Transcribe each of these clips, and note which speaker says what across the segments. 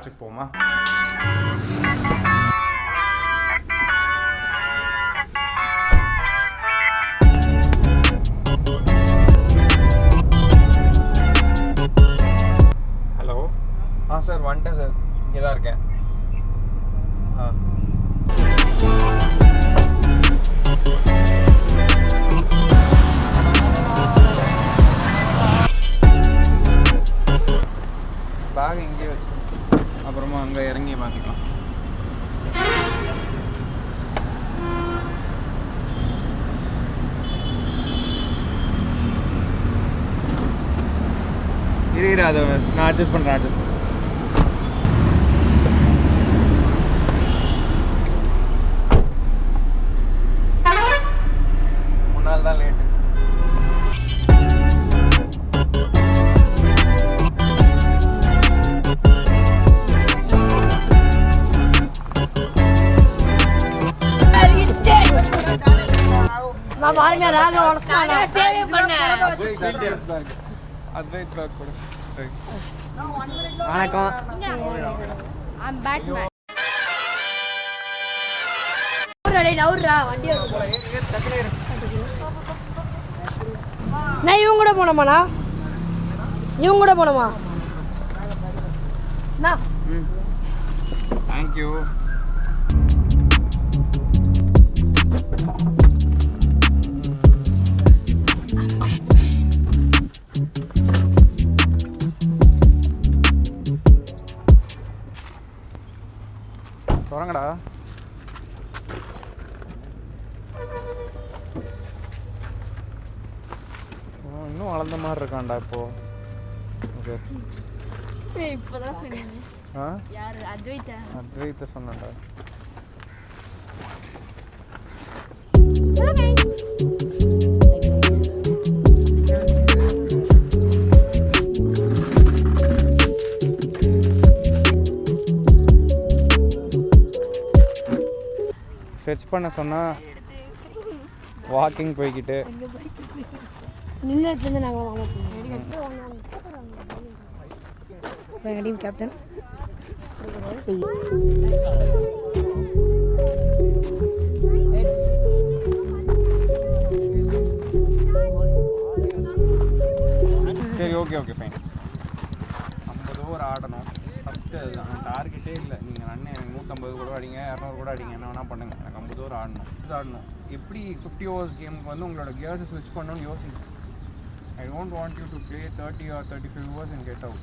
Speaker 1: மேட்சுக்கு போமா? Hello. Sir வந்துட்டேன் sir, இங்கே தான் இருக்கேன். பேக் இங்கே வச்சு அப்புறமா அங்கே இறங்கி பார்த்துக்கலாம். இரு அதை நான் அட்ஜஸ்ட் பண்ணுறேன். முன்னால் தான் லேட்டு.
Speaker 2: பாருங்க ராக வளர்த்தாங்க சேவ் பண்ண
Speaker 1: அத்வைத் பேக் கொடு.
Speaker 3: வணக்கம்.
Speaker 2: I'm Batman. நவுறா வண்டி நான் இவங்க கூட போனோமாண்ணா? இவங்க கூட போனோமா?
Speaker 1: தேங்க்யூ. தொடங்கடா. இன்னும் வளர்ந்த மாதிரி இருக்கான்டா இப்போ. ஓகே
Speaker 2: இப்போதான் சொன்னீங்க. யாரு?
Speaker 1: அத்வைத்த சொன்னேன்டா. ஸ்ட்ரெச் பண்ண சொன்னால் வாக்கிங் போய்கிட்டு
Speaker 2: நின்றுலேருந்து நாங்கள் வாங்க எங்கள் டீம் கேப்டன்
Speaker 1: சரி ஓகே ஃபைன். 50 ஓவர் ஆடணும். ஃபஸ்ட்டு அதுதான் டார்கெட்டே இல்லை. நீங்கள் அண்ணன் 150 கூட அடிங்க, 200 கூட அடிங்க, என்ன வேணால் பண்ணுங்கள். எனக்கு 50 ஓவர் ஆடணும். எப்படி 50 ஓவர்ஸ் கேமுக்கு வந்து உங்களோட கியர்ஸை ஸ்விட்ச் பண்ணணும்னு யோசிங்க. I don't want you to play 30 or 35 overs and get out.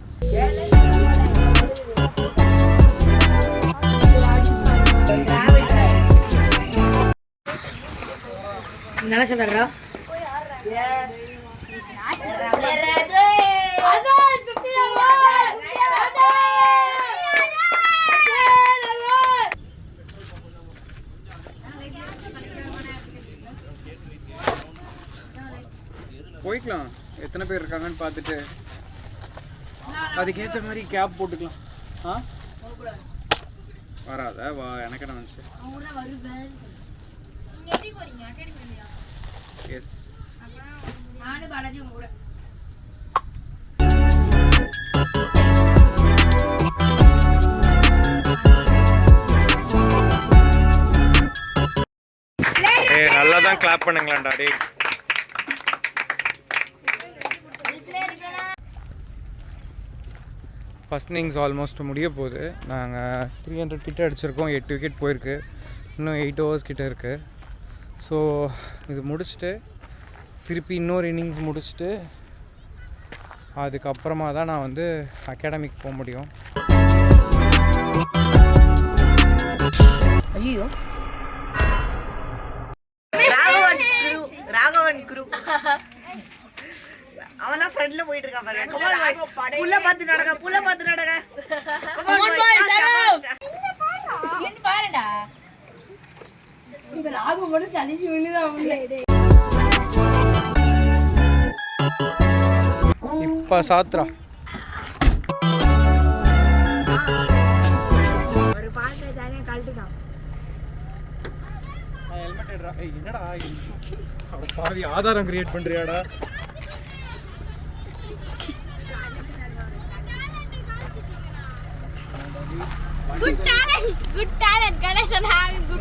Speaker 2: நல்லா சொல்றா.
Speaker 1: போய்க்கலாம். எத்தனை பேர் இருக்காங்கன்னு பார்த்துட்டு அதுக்கேற்ற மாதிரி கேப் போட்டுக்கலாம். வராத வா, எனக்கு என்ன நினச்சி. எஸ்
Speaker 2: பாலாஜி உங்க கூட
Speaker 1: நல்லா தான் கிளாப் பண்ணுங்களாண்டா டே. ஃபஸ்ட் இன்னிங்ஸ் ஆல்மோஸ்ட் முடிய போகுது. நாங்கள் 300 கிட்ட அடிச்சிருக்கோம். 8 விக்கெட் போயிருக்கு. இன்னும் 8 ஓவர்ஸ் கிட்ட இருக்குது. ஸோ இது முடிச்சுட்டு திருப்பி இன்னொரு இன்னிங்ஸ் முடிச்சுட்டு அதுக்கப்புறமா தான் நான் வந்து அகாடமிக் போக முடியும்.
Speaker 2: ஐயோ
Speaker 3: ராகவன் குரு அவனா ஃப்ரண்ட்ல போயிட்டு இருக்கான் பாருங்க. கமான் பாய்ஸ், புள்ள பார்த்து நடங்க, புள்ள பார்த்து நடங்க. கமான் பாய்ஸ்,
Speaker 2: என்ன பாருடா. இந்த ராகு மட்டும் தனிச்சு விழுதா.
Speaker 1: இப்போ சாத்ரா
Speaker 2: ஒரு பால்ல தானே கழட்டுதான்.
Speaker 1: ஹெல்மெட் எடுறா. ஏய் என்னடா பாவி ஆதாரம் create பண்றியாடா?
Speaker 2: Good talent. Good talent. Ganesan having good